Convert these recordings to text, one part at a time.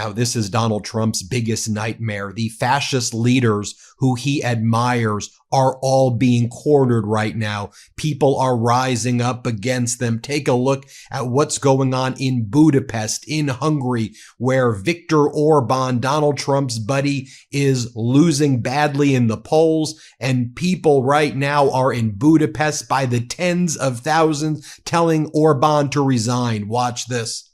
Now, this is Donald Trump's biggest nightmare. The fascist leaders who he admires are all being cornered right now. People are rising up against them. Take a look at what's going on in Budapest, in Hungary, where Viktor Orban, Donald Trump's buddy, is losing badly in the polls. And people right now are in Budapest by the tens of thousands telling Orban to resign. Watch this.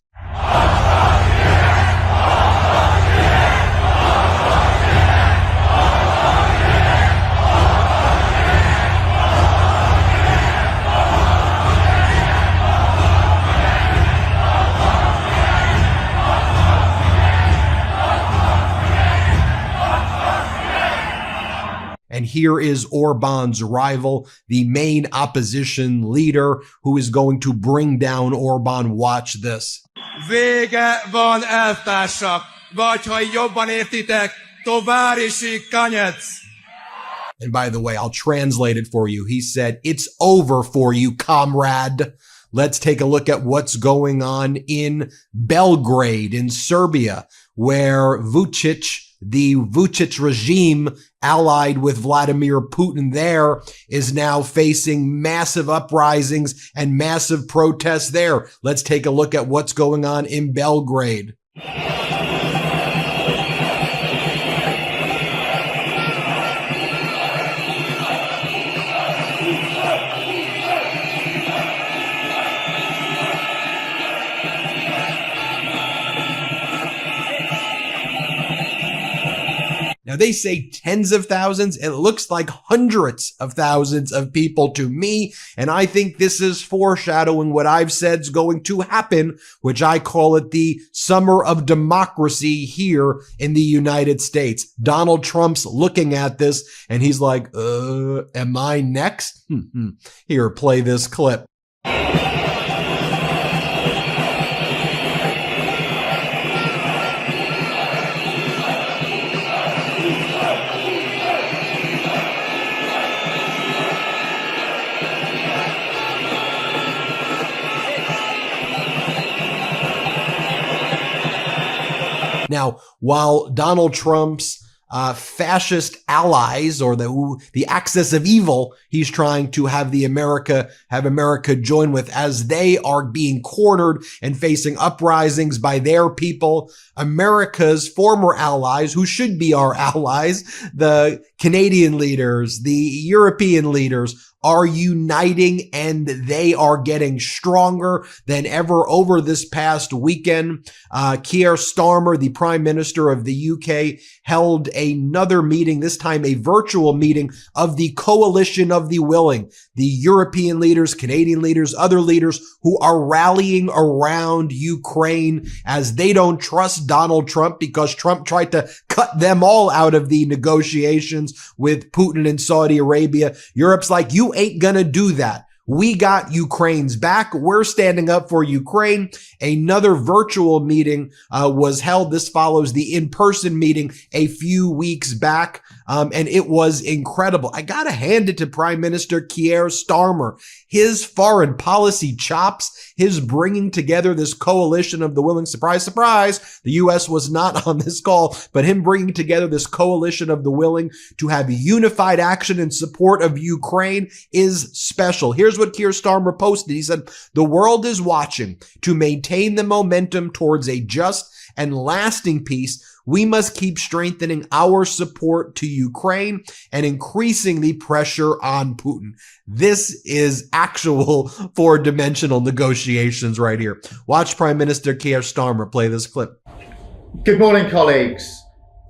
And here is Orban's rival, the main opposition leader, who is going to bring down Orban. Watch this. Vége van, elvtársak, vagy ha jobban értitek, továrisi kanyec. And by the way, I'll translate it for you. He said, "It's over for you, comrade." Let's take a look at what's going on in Belgrade, in Serbia, where the Vučić regime, allied with Vladimir Putin there, is now facing massive uprisings and massive protests there. Let's take a look at what's going on in Belgrade. Now, they say tens of thousands. It looks like hundreds of thousands of people to me. And I think this is foreshadowing what I've said is going to happen, which I call it the summer of democracy here in the United States. Donald Trump's looking at this and he's like, am I next? Here, play this clip. Now, while Donald Trump's fascist allies, or the axis of evil he's trying to have America join with, as they are being cornered and facing uprisings by their people, America's former allies, who should be our allies, the Canadian leaders, the European leaders, are uniting, and they are getting stronger than ever over this past weekend. Keir Starmer, the Prime Minister of the UK, held another meeting, this time a virtual meeting of the Coalition of the Willing, the European leaders, Canadian leaders, other leaders who are rallying around Ukraine as they don't trust Donald Trump because Trump tried to cut them all out of the negotiations with Putin and Saudi Arabia. Europe's like, you ain't gonna do that. We got Ukraine's back. We're standing up for Ukraine. Another virtual meeting was held. This follows the in-person meeting a few weeks back, and it was incredible. I gotta hand it to Prime Minister Keir Starmer. His foreign policy chops, his bringing together this coalition of the willing, surprise, surprise, the U.S. was not on this call, but him bringing together this coalition of the willing to have unified action in support of Ukraine is special. Here's what Keir Starmer posted. He said, "The world is watching. To maintain the momentum towards a just and lasting peace, we must keep strengthening our support to Ukraine and increasing the pressure on Putin." This is actual four-dimensional negotiations right here. Watch Prime Minister Keir Starmer play this clip. Good morning, colleagues.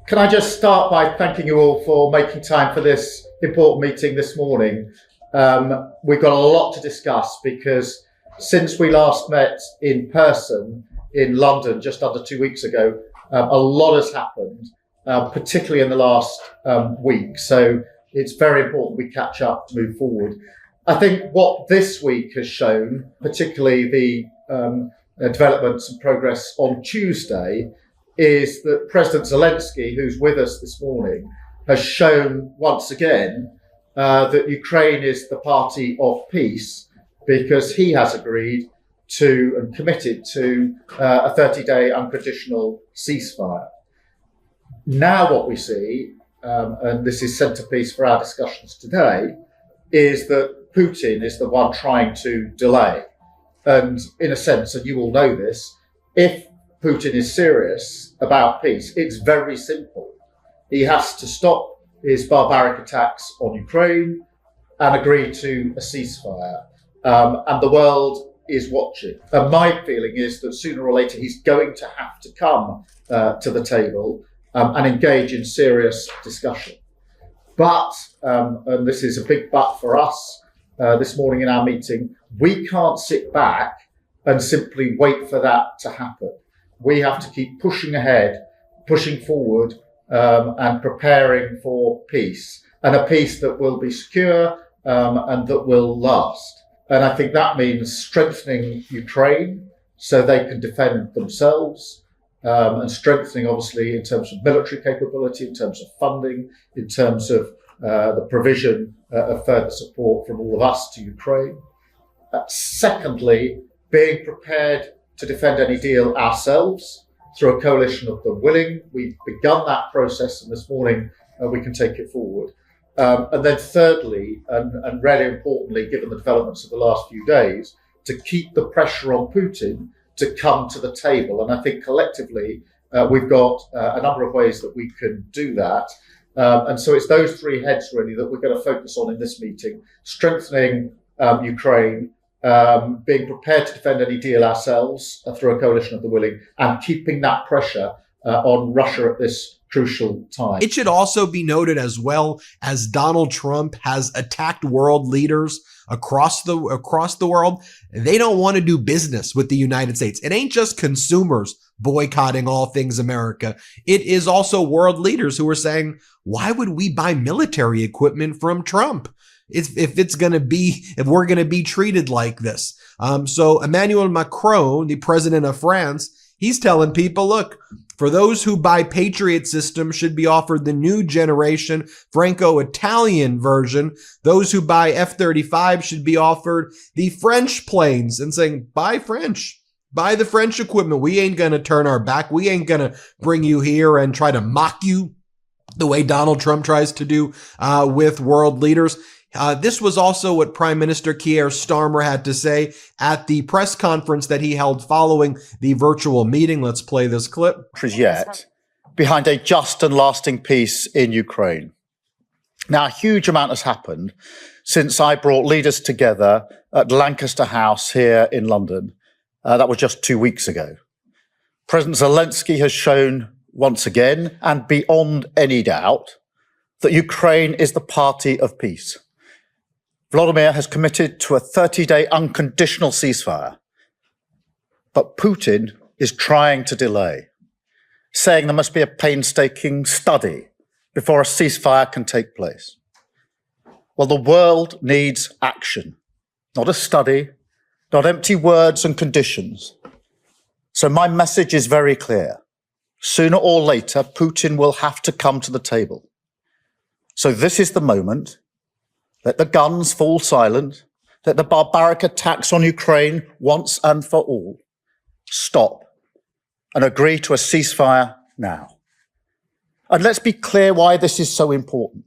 Can I just start by thanking you all for making time for this important meeting this morning? We've got a lot to discuss because since we last met in person in London just under 2 weeks ago, a lot has happened, particularly in the last week. So it's very important we catch up to move forward. I think what this week has shown, particularly the developments and progress on Tuesday, is that President Zelensky, who's with us this morning, has shown once again that Ukraine is the party of peace, because he has agreed to and committed to a 30-day unconditional ceasefire. Now what we see, and this is centrepiece for our discussions today, is that Putin is the one trying to delay. And in a sense, and you all know this, if Putin is serious about peace, it's very simple. He has to stop his barbaric attacks on Ukraine and agree to a ceasefire. And the world is watching. And my feeling is that sooner or later he's going to have to come to the table and engage in serious discussion. But, and this is a big but for us this morning in our meeting, we can't sit back and simply wait for that to happen. We have to keep pushing ahead, pushing forward, and preparing for peace, and a peace that will be secure and that will last. And I think that means strengthening Ukraine so they can defend themselves, and strengthening, obviously, in terms of military capability, in terms of funding, in terms of the provision of further support from all of us to Ukraine. Secondly, being prepared to defend any deal ourselves through a coalition of the willing. We've begun that process, and this morning we can take it forward. And then thirdly, and really importantly, given the developments of the last few days, to keep the pressure on Putin to come to the table. And I think collectively, we've got a number of ways that we can do that. And so it's those three heads really that we're going to focus on in this meeting: strengthening Ukraine, being prepared to defend any deal ourselves through a coalition of the willing, and keeping that pressure on Russia at this crucial time. It should also be noted as well, as Donald Trump has attacked world leaders across the world, they don't want to do business with the United States. It ain't just consumers boycotting all things America. It is also world leaders who are saying, why would we buy military equipment from Trump if we're going to be treated like this? So Emmanuel Macron, the president of France, he's telling people, look, for those who buy Patriot systems should be offered the new generation Franco-Italian version. Those who buy F-35 should be offered the French planes, and saying, buy French. Buy the French equipment. We ain't going to turn our back. We ain't going to bring you here and try to mock you the way Donald Trump tries to do with world leaders. This was also what Prime Minister Keir Starmer had to say at the press conference that he held following the virtual meeting. Let's play this clip. Yet behind a just and lasting peace in Ukraine. Now, a huge amount has happened since I brought leaders together at Lancaster House here in London. That was just 2 weeks ago. President Zelensky has shown once again, and beyond any doubt, that Ukraine is the party of peace. Volodymyr has committed to a 30-day unconditional ceasefire. But Putin is trying to delay, saying there must be a painstaking study before a ceasefire can take place. Well, the world needs action, not a study, not empty words and conditions. So my message is very clear. Sooner or later, Putin will have to come to the table. So this is the moment. Let the guns fall silent. Let the barbaric attacks on Ukraine once and for all stop, and agree to a ceasefire now. And let's be clear why this is so important.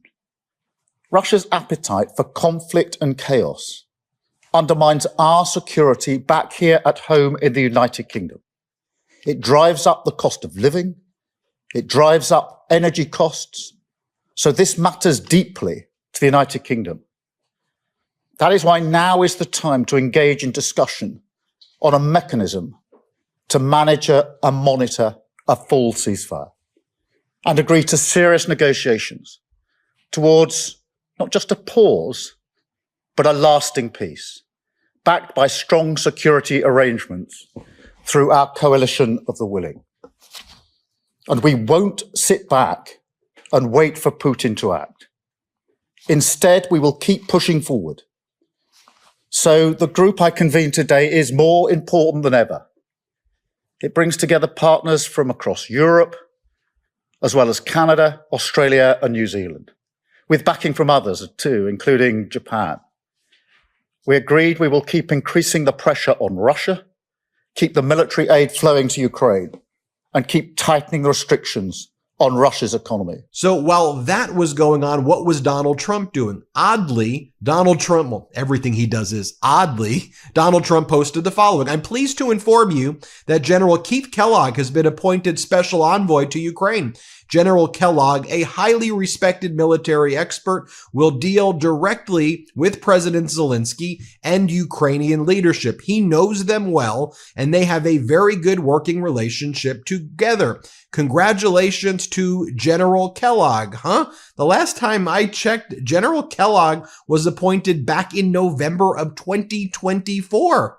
Russia's appetite for conflict and chaos undermines our security back here at home in the United Kingdom. It drives up the cost of living. It drives up energy costs. So this matters deeply to the United Kingdom. That is why now is the time to engage in discussion on a mechanism to manage and monitor a full ceasefire and agree to serious negotiations towards not just a pause, but a lasting peace, backed by strong security arrangements through our coalition of the willing. And we won't sit back and wait for Putin to act. Instead, we will keep pushing forward. So the group I convened today is more important than ever. It brings together partners from across Europe, as well as Canada, Australia, and New Zealand, with backing from others too, including Japan. We agreed we will keep increasing the pressure on Russia keep the military aid flowing to Ukraine, and keep tightening the restrictions on Russia's economy. So while that was going on, what was Donald Trump doing? Oddly, Donald Trump, well, everything he does is oddly, Donald Trump posted the following. I'm pleased to inform you that General Keith Kellogg has been appointed special envoy to Ukraine. General Kellogg, a highly respected military expert, will deal directly with President Zelensky and Ukrainian leadership. He knows them well, and they have a very good working relationship together. Congratulations to General Kellogg, huh? The last time I checked, General Kellogg was appointed back in November of 2024.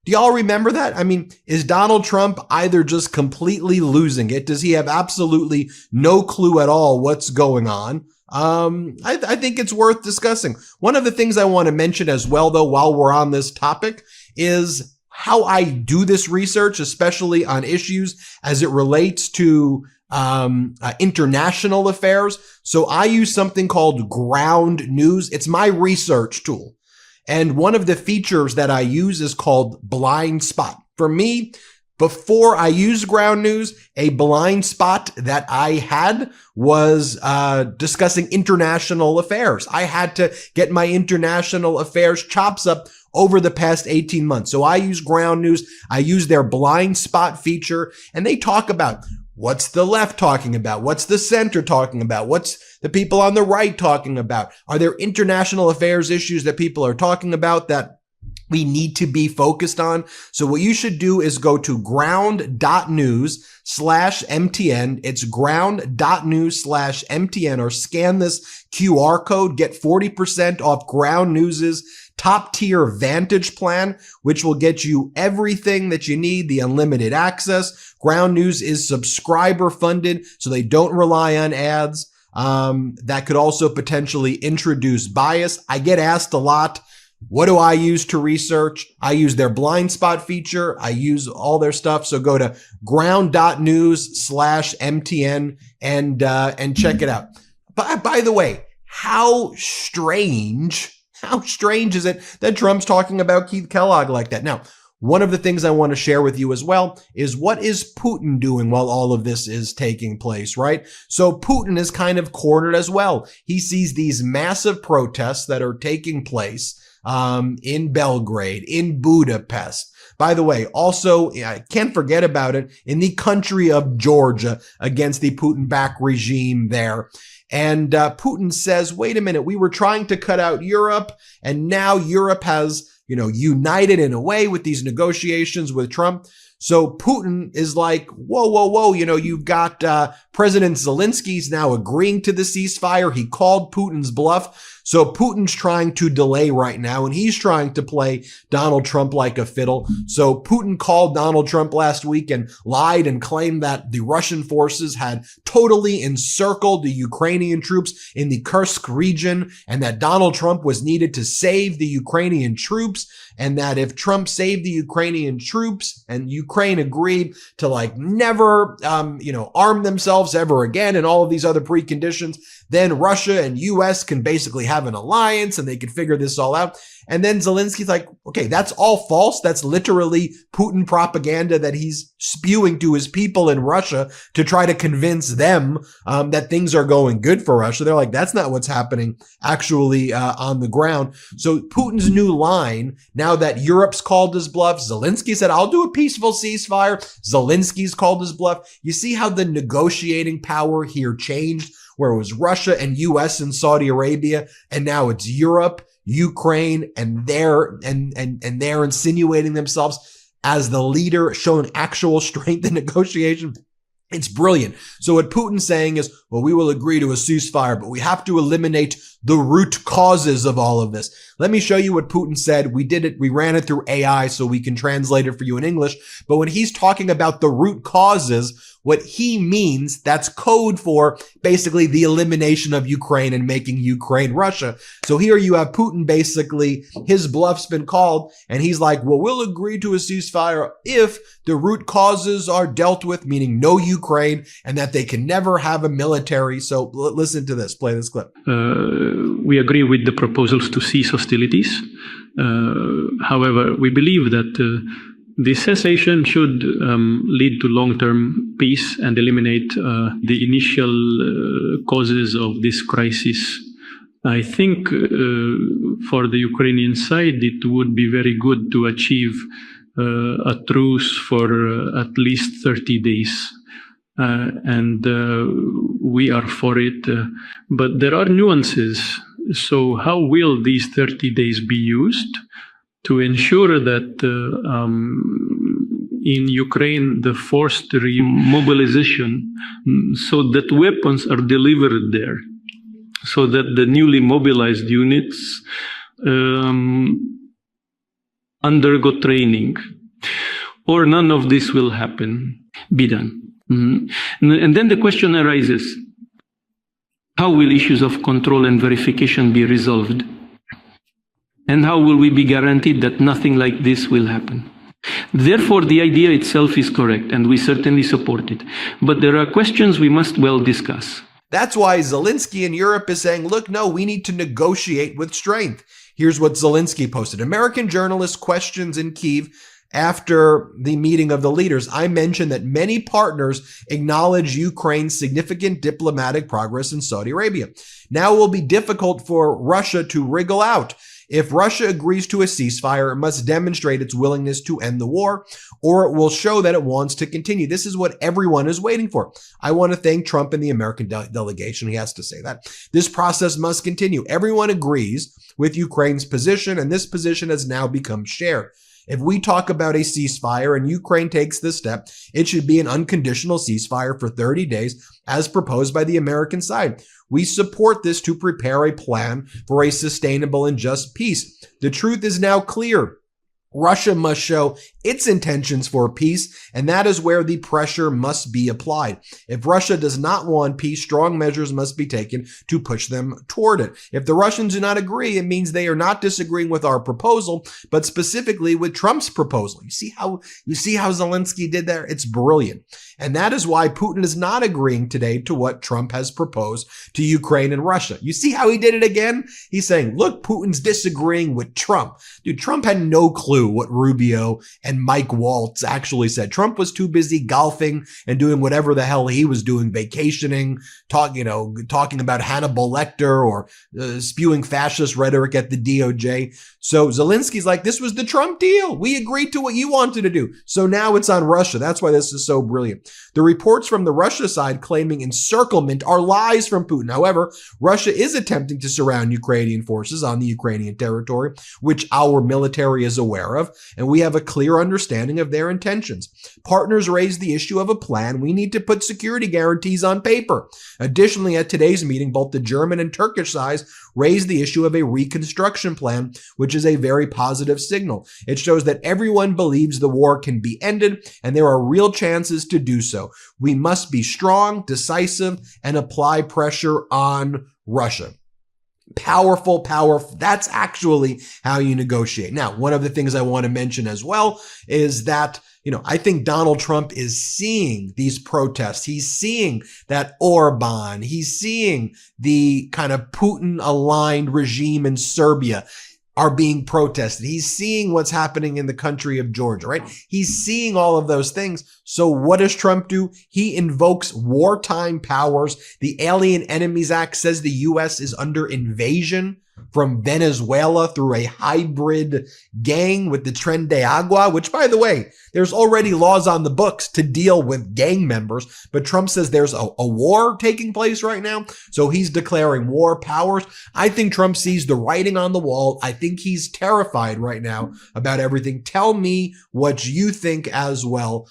Do y'all remember that? I mean, is Donald Trump either just completely losing it? Does he have absolutely no clue at all what's going on? I think it's worth discussing. One of the things I want to mention as well, though, while we're on this topic is how I do this research, especially on issues as it relates to international affairs. So I use something called Ground News. It's my research tool. And one of the features that I use is called blind spot. For me, before I used Ground News, a blind spot that I had was discussing international affairs. I had to get my international affairs chops up over the past 18 months. So I use Ground News. I use their blind spot feature, and they talk about what's the left talking about? What's the center talking about? What's the people on the right talking about? Are there international affairs issues that people are talking about that we need to be focused on? So what you should do is go to ground.news/MTN. It's ground.news/MTN, or scan this QR code. Get 40% off Ground News's top tier Vantage plan, which will get you everything that you need, the unlimited access. Ground News is subscriber funded, so they don't rely on ads. That could also potentially introduce bias. I get asked a lot, what do I use to research? I use their blind spot feature. I use all their stuff. So go to ground.news/MTN and check it out. By the way, how strange is it that Trump's talking about Keith Kellogg like that? Now, one of the things I want to share with you as well is what is Putin doing while all of this is taking place, right? So Putin is kind of cornered as well. He sees these massive protests that are taking place in Belgrade, in Budapest. By the way, also, I can't forget about it, in the country of Georgia against the Putin-backed regime there. And Putin says, wait a minute, we were trying to cut out Europe, and now Europe has, united in a way with these negotiations with Trump. So Putin is like, whoa, you've got President Zelensky's now agreeing to the ceasefire. He called Putin's bluff. So Putin's trying to delay right now, and he's trying to play Donald Trump like a fiddle. So Putin called Donald Trump last week and lied and claimed that the Russian forces had totally encircled the Ukrainian troops in the Kursk region, and that Donald Trump was needed to save the Ukrainian troops, and that if Trump saved the Ukrainian troops and Ukraine agreed to never, arm themselves ever again and all of these other preconditions, then Russia and US can basically have an alliance and they can figure this all out. And then Zelensky's like, okay, that's all false. That's literally Putin propaganda that he's spewing to his people in Russia to try to convince them that things are going good for Russia. They're like, that's not what's happening actually on the ground. So Putin's new line, now that Europe's called his bluff, Zelensky said, I'll do a peaceful ceasefire. Zelensky's called his bluff. You see how the negotiating power here changed, where it was Russia and US and Saudi Arabia, and now it's Europe, Ukraine, and they're insinuating themselves as the leader, showing actual strength in negotiation. It's brilliant. So what Putin's saying is, well, we will agree to a ceasefire, but we have to eliminate the root causes of all of this. Let me show you what Putin said. We did it. We ran it through AI so we can translate it for you in English. But when he's talking about the root causes, what he means, that's code for basically the elimination of Ukraine and making Ukraine Russia. So here you have Putin, basically, his bluff's been called, and he's like, well, we'll agree to a ceasefire if the root causes are dealt with, meaning no Ukraine, and that they can never have a military. So listen to this, play this clip. We agree with the proposals to cease hostilities. However, we believe that The cessation should lead to long-term peace and eliminate the initial causes of this crisis. I think for the Ukrainian side, it would be very good to achieve a truce for at least 30 days. And we are for it. But there are nuances. So how will these 30 days be used to ensure that in Ukraine, the forced remobilization, so that weapons are delivered there, so that the newly mobilized units undergo training, or none of this will be done. And then the question arises, how will issues of control and verification be resolved? And how will we be guaranteed that nothing like this will happen? Therefore, the idea itself is correct, and we certainly support it. But there are questions we must well discuss. That's why Zelensky in Europe is saying, look, no, we need to negotiate with strength. Here's what Zelensky posted. American journalist questions in Kyiv after the meeting of the leaders. I mentioned that many partners acknowledge Ukraine's significant diplomatic progress in Saudi Arabia. Now it will be difficult for Russia to wriggle out. If Russia agrees to a ceasefire, it must demonstrate its willingness to end the war, or it will show that it wants to continue. This is what everyone is waiting for. I want to thank Trump and the American delegation. He has to say that. This process must continue. Everyone agrees with Ukraine's position, and this position has now become shared. If we talk about a ceasefire and Ukraine takes this step, it should be an unconditional ceasefire for 30 days as proposed by the American side. We support this to prepare a plan for a sustainable and just peace. The truth is now clear. Russia must show its intentions for peace, and that is where the pressure must be applied. If Russia does not want peace, strong measures must be taken to push them toward it. If the Russians do not agree, it means they are not disagreeing with our proposal, but specifically with Trump's proposal. You see how Zelensky did there? It's brilliant. And that is why Putin is not agreeing today to what Trump has proposed to Ukraine and Russia. You see how he did it again? He's saying, look, Putin's disagreeing with Trump. Dude, Trump had no clue what Rubio and Mike Waltz actually said. Trump was too busy golfing and doing whatever the hell he was doing, vacationing, talking about Hannibal Lecter or spewing fascist rhetoric at the DOJ. So Zelensky's like, this was the Trump deal. We agreed to what you wanted to do. So now it's on Russia. That's why this is so brilliant. The reports from the Russia side claiming encirclement are lies from Putin. However, Russia is attempting to surround Ukrainian forces on the Ukrainian territory, which our military is aware of, and we have a clear understanding of their intentions. Partners raised the issue of a plan. We need to put security guarantees on paper. Additionally, at today's meeting, both the German and Turkish sides raised the issue of a reconstruction plan, which is a very positive signal. It shows that everyone believes the war can be ended, and there are real chances to do so. We must be strong, decisive, and apply pressure on Russia. Powerful. That's actually how you negotiate. Now, one of the things I want to mention as well is that, I think Donald Trump is seeing these protests. He's seeing that Orban. He's seeing the kind of Putin-aligned regime in Serbia are being protested. He's seeing what's happening in the country of Georgia, right? He's seeing all of those things. So what does Trump do? He invokes wartime powers. The Alien Enemies Act says the U.S. is under invasion from Venezuela through a hybrid gang with the Tren de Agua, which, by the way, there's already laws on the books to deal with gang members, but Trump says there's a war taking place right now, so he's declaring war powers. I think Trump sees the writing on the wall. I think he's terrified right now about everything. Tell me what you think as well.